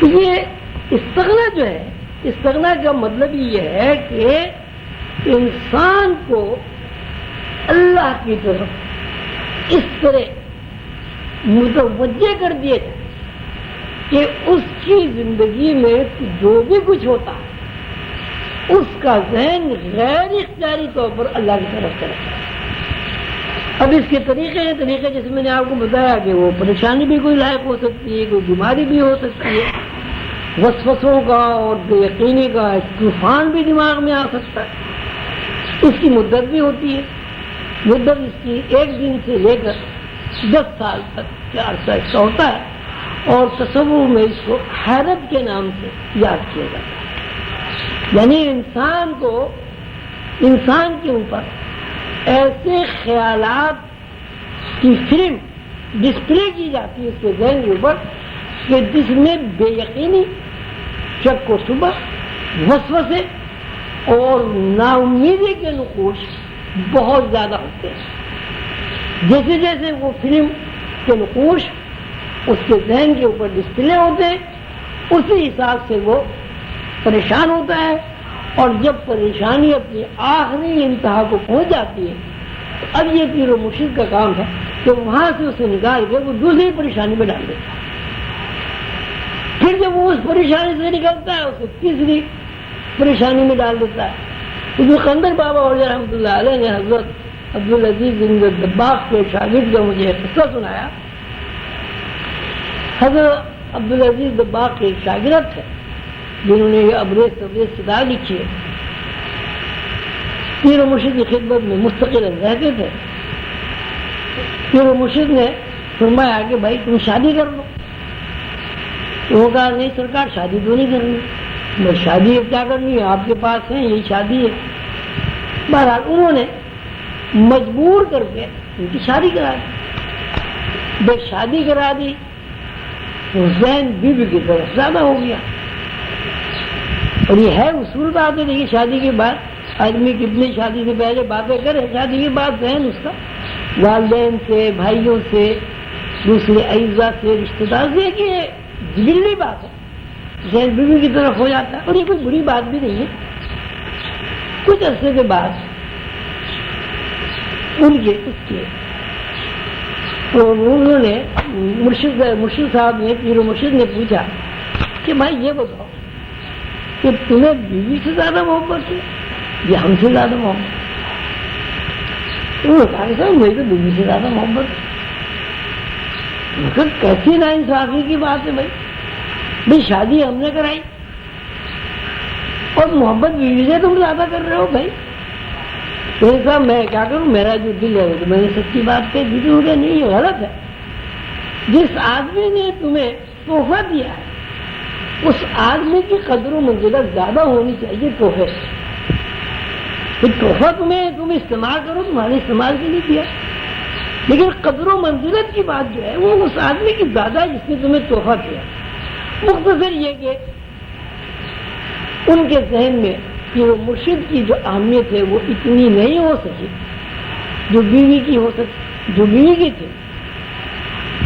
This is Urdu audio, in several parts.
یہ استغنا جو ہے، استغنا کا مطلب یہ ہے کہ انسان کو اللہ کی طرف اس طرح متوجہ کر دیا جائے کہ اس کی زندگی میں جو بھی کچھ ہوتا ہے اس کا ذہن غیر اختیاری طور پر اللہ کی طرف چلا جائے۔ اب اس کے طریقے جیسے میں نے آپ کو بتایا کہ وہ پریشانی بھی کوئی لاحق ہو سکتی ہے، کوئی بیماری بھی ہو سکتی ہے، وسوسوں کا اور بے یقینی کا طوفان بھی دماغ میں آ سکتا ہے۔ اس کی مدت بھی ہوتی ہے، مدت اس کی 1 دن سے لے کر 10 سال تک کا عرصہ اس کا ہوتا ہے، اور تصور میں اس کو حیرت کے نام سے یاد کیا جاتا ہے۔ یعنی انسان کے اوپر ایسے خیالات کی فلم ڈسپلے کی جاتی ہے اس کے ذہن کے اوپر کہ جس میں بے یقینی، شک و شبہ، وسوسے اور نا امیدی کے نقوش بہت زیادہ ہوتے ہیں۔ جیسے جیسے وہ فلم کے نقوش اس کے ذہن کے اوپر ڈسپلے ہوتے ہیں، اسی حساب سے وہ پریشان ہوتا ہے، اور جب پریشانی اپنی آخری انتہا کو پہنچ جاتی ہے تو اب یہ پیر و مرشد کا کام ہے کہ وہاں سے اسے نکال کے وہ دوسری پریشانی میں ڈال دیتا ہے۔ پھر جب وہ اس پریشانی سے نکلتا ہے اسے تیسری پریشانی میں ڈال دیتا ہے۔ تو جو قندر بابا اور رحمۃ اللہ علیہ نے حضرت عبدالعزیز بن دباغ کے شاگرد کا مجھے قصہ سنایا۔ حضرت عبدالعزیز دباغ کے ایک شاگرد تھے جنہوں نے یہ ابریز کتاب لکھی ہے، پیر و مرشد کی خدمت میں مستقل رہتے تھے۔ پیر و مرشد نے فرمایا کہ بھائی تم شادی کر لو۔ انہوں نے کہا نہیں سرکار شادی تو نہیں کرنی، میں شادی اب کیا کرنی ہے، آپ کے پاس ہے یہی شادی ہے۔ بہرحال انہوں نے مجبور کر کے ان کی شادی کرا دی۔ جب شادی کرا دی تو ذہن بیوی کی طرف زیادہ ہو گیا، اور یہ ہے اصول بات ہے کہ شادی کے بعد آدمی کتنی شادی سے پہلے باتیں کرے، شادی کے بعد ذہن اس کا والدین سے، بھائیوں سے، دوسرے اعزاء سے، رشتے دار سے، کہ یہ جبلی بات ہے، ذہن بیوی کی طرف ہو جاتا ہے، اور یہ کوئی بری بات بھی نہیں ہے۔ کچھ عرصے کے بعد انہوں نے مرشد صاحب نے، پیر و مرشد نے پوچھا کہ بھائی یہ بتاؤ کہ تمہیں بیوی سے زیادہ محبت ہے یا ہم سے زیادہ محبت؟ انہوں نے کہا کہ صاحب مجھے تو بیوی سے زیادہ محبت ہے۔ مگر کیسی ناانصافی کی بات ہے بھائی شادی ہم نے کرائی اور محبت بیوی سے تم زیادہ کر رہے ہو بھائی۔ تو صاحب میں کیا کروں، میرا جو دل ہے تو میں نے سچی بات کہی دی۔ ہو گیا نہیں، یہ غلط ہے۔ جس آدمی نے تمہیں تحفہ دیا ہے اس آدمی کی قدر و منزلت زیادہ ہونی چاہیے تحفے سے۔ تحفہ تم استعمال کرو، تمہارے استعمال کے لیے دیا، لیکن قدر و منزلت کی بات جو ہے وہ اس آدمی کی زیادہ ہے جس نے تمہیں تحفہ دیا۔ مختصر یہ کہ ان کے ذہن میں کہ وہ مرشد کی جو اہمیت ہے وہ اتنی نہیں ہو سکی جو بیوی کی ہو سکی، جو بیوی کی تھی،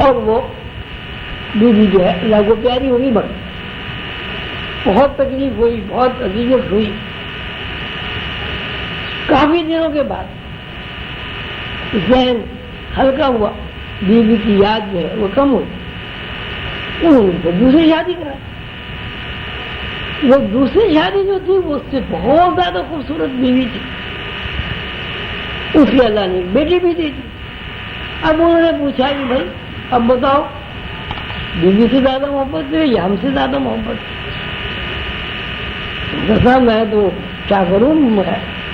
اور وہ بیوی جو ہے اللہ کو پیاری ہوگی بڑھ، بہت تکلیف ہوئی، بہت اذیت ہوئی۔ کافی دنوں کے بعد ذہن ہلکا ہوا، بیوی کی یاد جو ہے وہ کم ہوئی، انہوں نے دوسری شادی کرائی۔ وہ دوسری شادی جو تھی وہ اس سے بہت زیادہ خوبصورت بیوی تھی، اس کی اللہ نے ایک بیٹی بھی دی تھی۔ اب انہوں نے پوچھا کہ بھائی اب بتاؤ بیوی سے زیادہ محبت ہے یا ہم سے زیادہ محبت ہے؟ صاحب میں تو کیا کروں،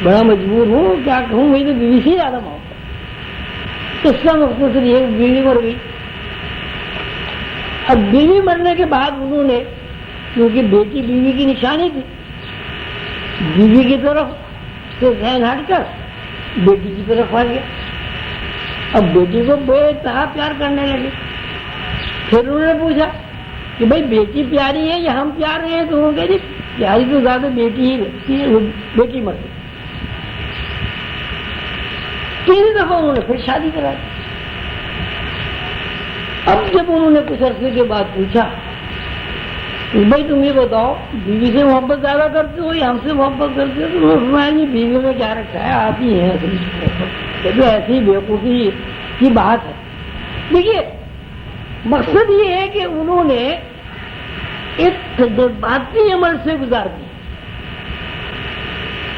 بڑا مجبور ہوں، کیا کہوں، مجھے تو بیوی سے زیادہ محبت۔ اس کا مختصر یہ بیوی مر گئی۔ اب بیوی مرنے کے بعد انہوں نے، کیونکہ بیٹی بیوی کی نشانی تھی، بیوی کی طرف سے ذہن ہٹ کر بیٹی کی طرف آ گیا۔ اب بیٹی کو بے انتہا پیار کرنے لگے۔ پھر انہوں نے پوچھا کہ بھائی بیٹی پیاری ہے یا ہم پیار ہیں؟ تو وہ کہہ جی پیاری تو زیادہ بیٹی ہی رہتی ہے، وہ بیٹی مر گئی۔ 3 دفعہ انہوں نے پھر شادی کرائی۔ اب جب انہوں نے کچھ عرصے کے بعد پوچھا بھائی تم یہ بتاؤ بیوی سے محبت زیادہ کرتے ہو یا ہم سے محبت کرتے ہو؟ تو فرمایا جی بیوی میں کیا رکھا ہے، آپ ہی ہیں اصلی محبت۔ یہ تو ایسی بیوقوفی کی بات ہے۔ دیکھیے مقصد یہ ہے کہ انہوں نے ایک تجرباتی عمل سے گزار دی۔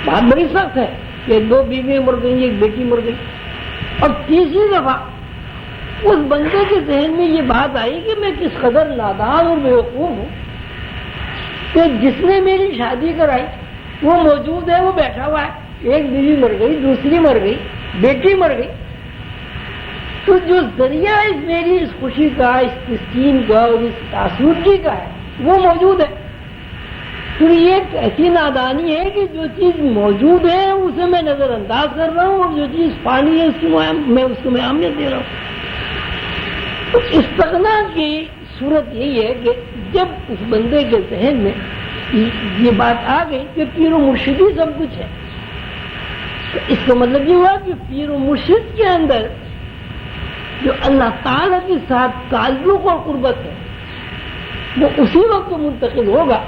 بات بڑی سخت ہے کہ 2 بیوی مر گئی، 1 بیٹی مر گئی، اور تیسری دفعہ اس بندے کے ذہن میں یہ بات آئی کہ میں کس قدر نادان اور بیوقوف ہوں کہ جس نے میری شادی کرائی وہ موجود ہے، وہ بیٹھا ہوا ہے، 1 بیوی مر گئی، دوسری مر گئی، بیٹی مر گئی، تو جو ذریعہ میری اس خوشی کا، اس تسکین کا اور اس آسودگی کا ہے وہ موجود ہے۔ تو یہ ایک ایسی نادانی ہے کہ جو چیز موجود ہے اسے میں نظر انداز کر رہا ہوں، اور جو چیز پانی ہے اس کو میں اہمیت دے رہا ہوں۔ تو استغنا کی صورت یہی ہے کہ جب اس بندے کے ذہن میں یہ بات آ گئی کہ پیر و مرشد ہی سب کچھ ہے، تو اس کا مطلب یہ ہوا کہ پیر و مرشد کے اندر جو اللہ تعالیٰ کے ساتھ تعلق اور قربت ہے وہ اسی وقت منتقل ہوگا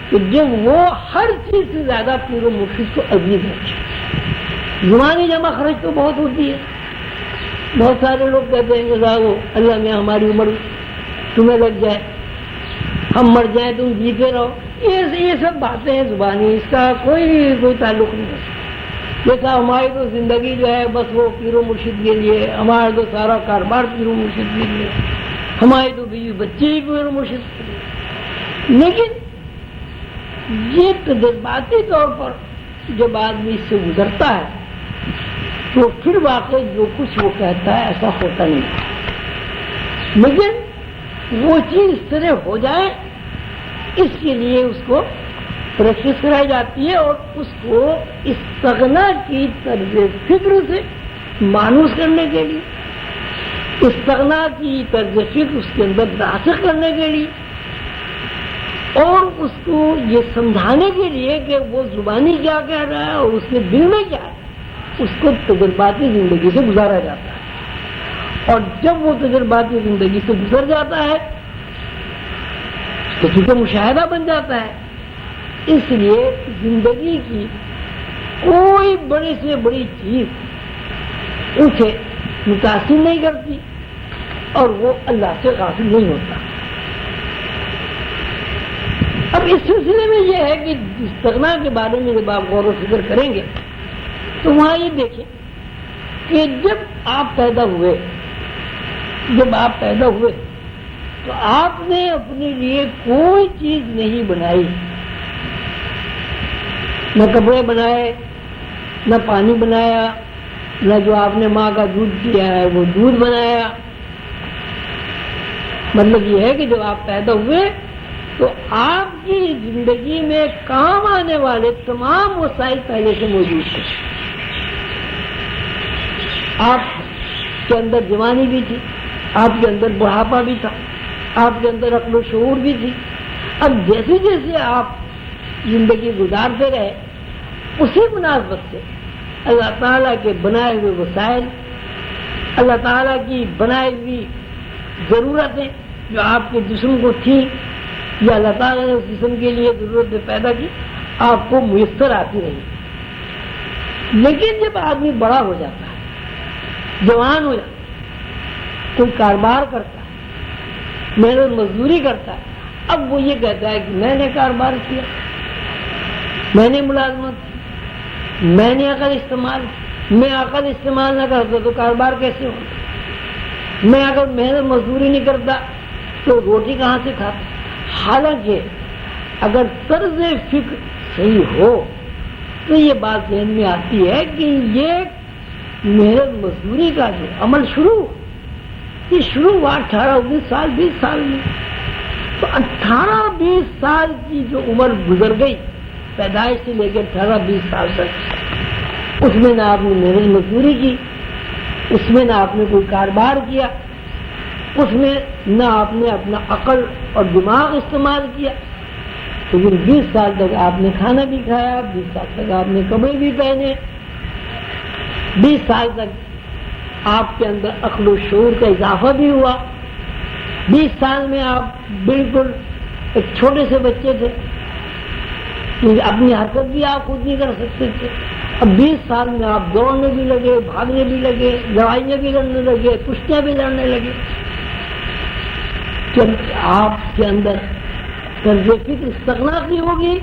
کہ جب وہ ہر چیز سے زیادہ پیر و مرشد کو عزیز رکھے۔ زبانی جمع خرچ تو بہت ہوتی ہے، بہت سارے لوگ کہتے ہیں کہ صاحب اللہ میں ہماری عمر تمہیں لگ جائے، ہم مر جائیں تم جیتے رہو، یہ سب باتیں ہیں زبانی، اس کا کوئی تعلق نہیں ہے۔ جیسا ہماری تو زندگی جو ہے بس وہ پیر و مرشد کے لیے، ہمارا تو سارا کاروبار پیر و مرشد کے لیے، ہماری تو بیوی بچے ہی پیر و مرشد کے لیے۔ لیکن یہ تجرباتی طور پر جب آدمی اس سے گزرتا ہے تو پھر واقعی جو کچھ وہ کہتا ہے ایسا ہوتا نہیں، لیکن وہ چیز اس طرح ہو جائے اس کے لیے اس کو پریکٹس کرائی جاتی ہے، اور اس کو استغنا کی طرز فکر سے مانوس کرنے کے لیے، استغنا کی طرز فکر اس کے اندر راسخ کرنے کے لیے، اور اس کو یہ سمجھانے کے لیے کہ وہ زبانی کیا کہہ رہا ہے اور اس کے دل میں کیا ہے، اس کو تجرباتی زندگی سے گزارا جاتا ہے۔ اور جب وہ تجرباتی زندگی سے گزر جاتا ہے تو چونکہ مشاہدہ بن جاتا ہے، اس لیے زندگی کی کوئی بڑی سے بڑی چیز اسے متاثر نہیں کرتی اور وہ اللہ سے غافل نہیں ہوتا۔ اب اس سلسلے میں یہ ہے کہ استغنا کے بارے میں جب آپ غور و فکر کریں گے تو وہاں یہ دیکھیں کہ جب آپ پیدا ہوئے تو آپ نے اپنے لیے کوئی چیز نہیں بنائی، نہ کپڑے بنائے، نہ پانی بنایا، نہ جو آپ نے ماں کا دودھ پیا ہے وہ دودھ بنایا۔ مطلب یہ ہے کہ جب آپ پیدا ہوئے تو آپ کی زندگی میں کام آنے والے تمام وسائل پہلے سے موجود تھے۔ آپ کے اندر جوانی بھی تھی، آپ کے اندر بڑھاپا بھی تھا، آپ کے اندر عقل و شعور بھی تھی۔ اب جیسے جیسے آپ زندگی گزارتے رہے اسی مناسبت سے اللہ تعالیٰ کے بنائے ہوئے وسائل، اللہ تعالیٰ کی بنائی ہوئی ضرورتیں جو آپ کے جسم کو تھیں یا اللہ تعالیٰ نے اس جسم کے لیے ضرورتیں پیدا کی آپ کو میسر آتی رہی۔ لیکن جب آدمی بڑا ہو جاتا ہے، جوان ہو جاتا ہے، کوئی کاروبار کرتا ہے، محنت مزدوری کرتا ہے، اب وہ یہ کہتا ہے کہ میں نے کاروبار کیا، میں نے ملازمت کی، میں نے عقل استعمال کی، میں عقل استعمال نہ کرتا تو کاروبار کیسے ہوتا، میں اگر محنت مزدوری نہیں کرتا تو روٹی کہاں سے کھاتا۔ حالانکہ اگر طرز فکر صحیح ہو تو یہ بات ذہن میں آتی ہے کہ یہ محنت مزدوری کا جو عمل یہ شروع ہوا 18-19 سال 20 سال میں، تو 18-20 سال کی جو عمر گزر گئی پیدائش سے لے کے 18-20 سال تک، اس میں نہ آپ نے محنت مزدوری کی، اس میں نہ آپ نے کوئی کاروبار کیا، اس میں نہ آپ نے اپنا عقل اور دماغ استعمال کیا، لیکن 20 سال تک آپ نے کھانا بھی کھایا، 20 سال تک آپ نے کپڑے بھی پہنے، 20 سال تک آپ کے اندر عقل و شعور کا اضافہ بھی ہوا، 20 سال میں آپ بالکل ایک چھوٹے سے بچے تھے، اپنی حرکت بھی آپ خود نہیں کر سکتے تھے. اب 20 سال میں آپ دوڑنے بھی لگے، بھاگنے بھی لگے، لڑائیاں بھی لڑنے لگے، کشتیاں بھی لڑنے لگے. کہ آپ کے اندر طرز فکر استغنا کی ہوگی